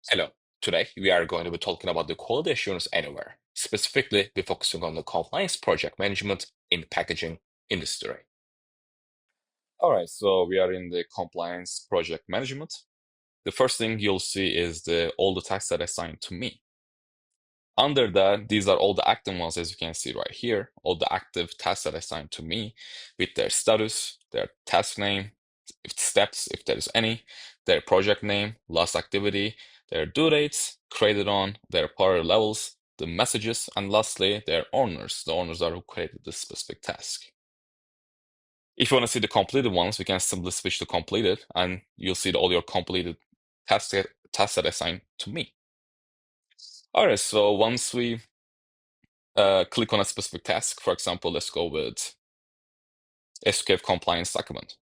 Hello. Today, we are going to be talking about the quality assurance anywhere. Specifically, we're focusing on the compliance project management in packaging industry. All right, so we are in the compliance project management. The first thing you'll see is all the tasks that are assigned to me. Under that, these are all the active ones, as you can see right here, all the active tasks that are assigned to me with their status, their task name, steps, if there is any, their project name, last activity, their due dates, created on, their priority levels, the messages, and lastly, their owners. The owners are who created this specific task. If you want to see the completed ones, we can simply switch to completed, and you'll see all your completed tasks that are assigned to me. All right, so once we click on a specific task, for example, let's go with SQF compliance document,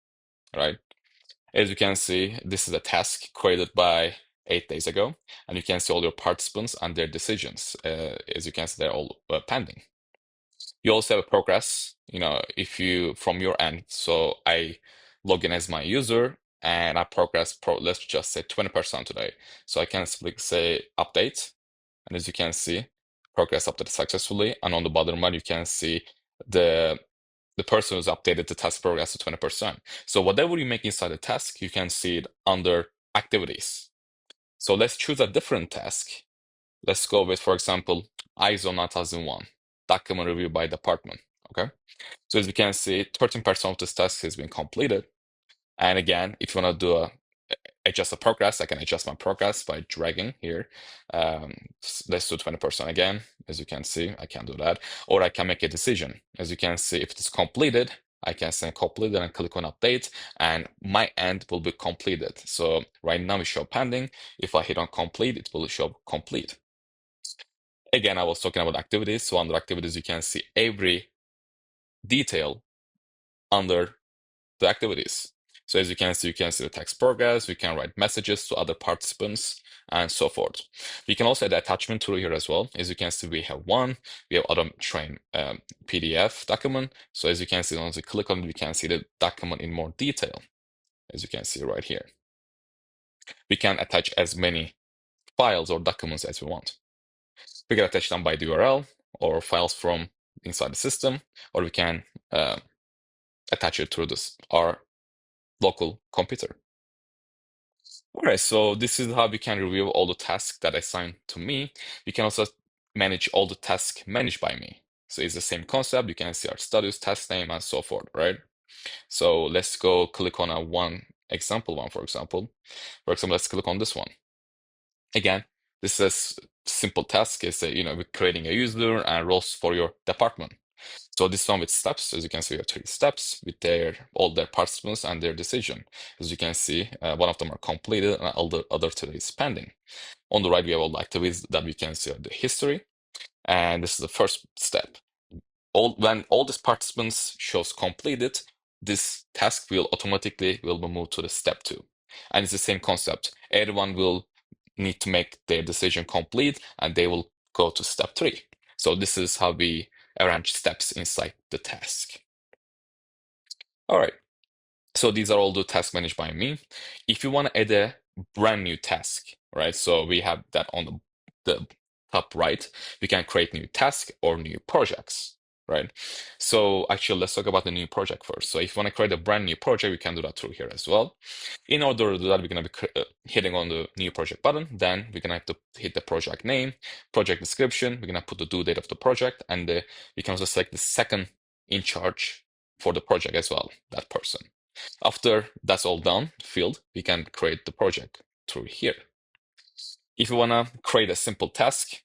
right? As you can see, this is a task created by 8 days ago, and you can see all your participants and their decisions. As you can see, they're all pending. You also have a progress, if you from your end. So I log in as my user and I progress, let's just say 20% today. So I can simply say update, and as you can see, progress updated successfully. And on the bottom right, you can see the person who's updated the task progress to 20%. So whatever you make inside the task, you can see it under activities. So let's choose a different task. Let's go with, for example, ISO 9001, document review by department. Okay. So as you can see, 13% of this task has been completed. And again, if you want to do adjust the progress, I can adjust my progress by dragging here. Let's do 20% again. As you can see, I can do that. Or I can make a decision. As you can see, if it's completed, I can say completed and click on update, and my end will be completed. So right now we show pending. If I hit on complete, it will show complete. Again, I was talking about activities. So under activities, you can see every detail under the activities. So as you can see the text progress, we can write messages to other participants, and so forth. We can also add attachment through here as well. As you can see, we have auto train PDF document. So as you can see, once we click on it, we can see the document in more detail, as you can see right here. We can attach as many files or documents as we want. We can attach them by the URL or files from inside the system, or we can attach it through our local computer. All right, so this is how we can review all the tasks that are assigned to me. We can also manage all the tasks managed by me. So it's the same concept. You can see our status, task name, and so forth, right? So let's go click on one example one, for example. For example, let's click on this one. Again, this is a simple task. It's we're creating a user and roles for your department. So this one with steps, as you can see, we have 3 steps with all their participants and their decision. As you can see, one of them are completed and all the other 2 is pending. On the right, we have all the activities that we can see the history. And this is the first step. When all these participants shows completed, this task will automatically be moved to the step 2. And it's the same concept. Everyone will need to make their decision complete and they will go to step 3. So this is how we arrange steps inside the task. All right, so these are all the tasks managed by me. If you want to add a brand new task, right? So we have that on the top right. We can create new tasks or new projects, right? So actually, let's talk about the new project first. So if you want to create a brand new project, we can do that through here as well. In order to do that, we're going to be hitting on the new project button. Then we're going to have to hit the project name, project description. We're going to put the due date of the project, and we can also select the second in charge for the project as well, that person. After that's all done, field, we can create the project through here. If you want to create a simple task,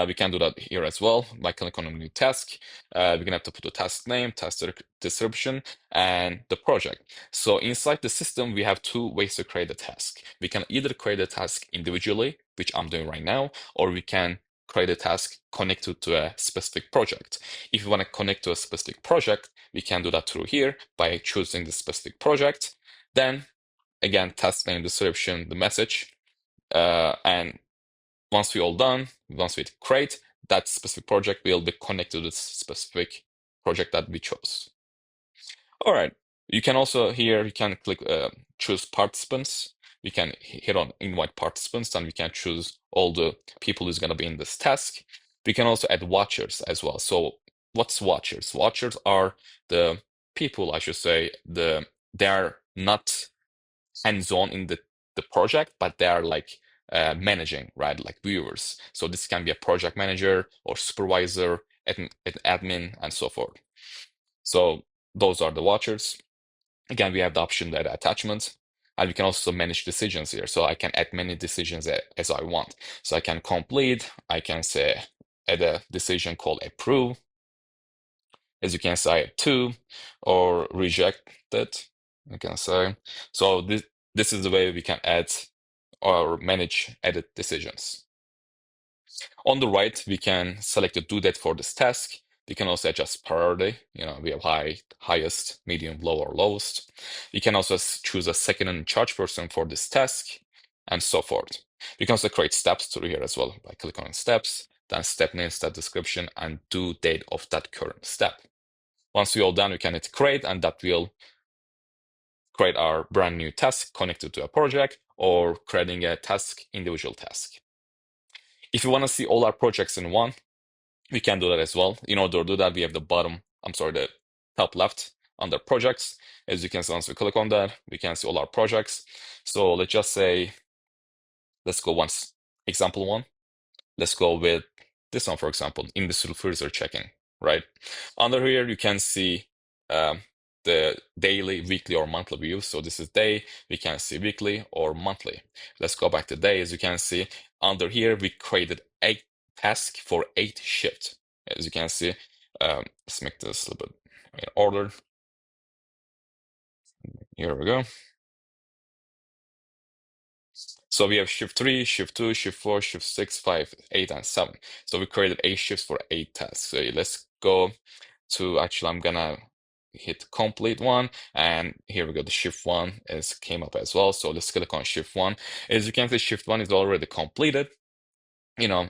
we can do that here as well by clicking on a new task. We're going to have to put the task name, task description, and the project. So inside the system, we have 2 ways to create a task. We can either create a task individually, which I'm doing right now, or we can create a task connected to a specific project. If you want to connect to a specific project, we can do that through here by choosing the specific project. Then again, task name, description, the message, and once we all done, once we create, that specific project will be connected to this specific project that we chose. All right, you can also here, you can click choose participants. we can hit on invite participants, and we can choose all the people who's going to be in this task. We can also add watchers as well. So what's watchers? Watchers are the people, I should say, they are not hands-on in the project, but they are like managing, right? Like viewers. So this can be a project manager or supervisor, admin, and so forth. So those are the watchers. Again, we have the option that attachment, and we can also manage decisions here. So I can add many decisions as I want. So I can complete, I can say add a decision called approve. As you can say, two, or reject it, you can say. So this is the way we can add or manage edit decisions. On the right, we can select the due date for this task. We can also adjust priority. We have highest, medium, low, or lowest. We can also choose a second in charge person for this task, and so forth. We can also create steps through here as well by clicking on steps, then step name, step description, and due date of that current step. Once we're all done, we can hit create, and that will create our brand new task connected to a project, or creating a task, individual task. If you want to see all our projects in one, we can do that as well. In order to do that, we have the top left under projects. As you can see, once we click on that, we can see all our projects. So let's just say, let's go example one. Let's go with this one, for example, industrial freezer checking, right? Under here, you can see the daily, weekly, or monthly views. So this is day. We can see weekly or monthly. Let's go back to day. As you can see, under here, we created 8 tasks for 8 shifts. As you can see, let's make this a little bit in order. Here we go. So we have shift 3, shift 2, shift 4, shift 6, 5, 8, and 7. So we created 8 shifts for 8 tasks. So let's go to, actually, I'm gonna hit complete one, and here we go. The shift 1 came up as well. So let's click on shift 1. As you can see, shift 1 is already completed,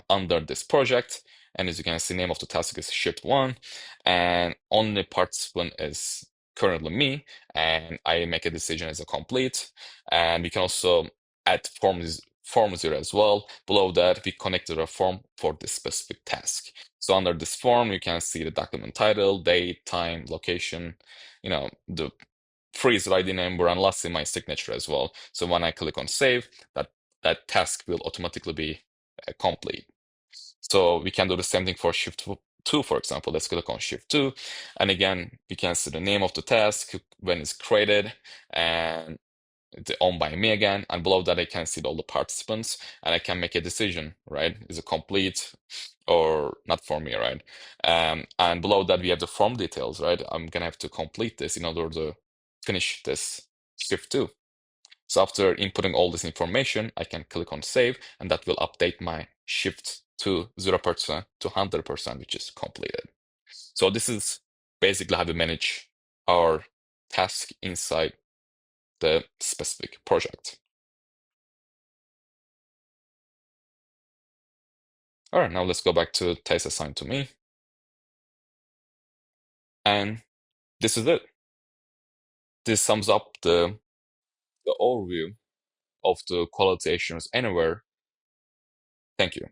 under this project. And as you can see, name of the task is shift 1, and only participant is currently me, and I make a decision as a complete. And we can also add forms here as well. Below that, we connected a form for this specific task. So under this form, you can see the document title, date, time, location, the freezer ID number, and lastly, my signature as well. So when I click on save, that task will automatically be complete. So we can do the same thing for shift 2, for example. Let's click on shift 2. And again, we can see the name of the task, when it's created, and it's owned by me again. And below that, I can see all the participants, and I can make a decision, right? Is it complete or not for me, right? And below that, we have the form details, right? I'm gonna have to complete this in order to finish this shift 2. So after inputting all this information, I can click on save, and that will update my shift to 0% to 100%, which is completed. So this is basically how we manage our task inside the specific project. All right, now let's go back to task assigned to me. And this is it. This sums up the overview of the quality assurance anywhere. Thank you.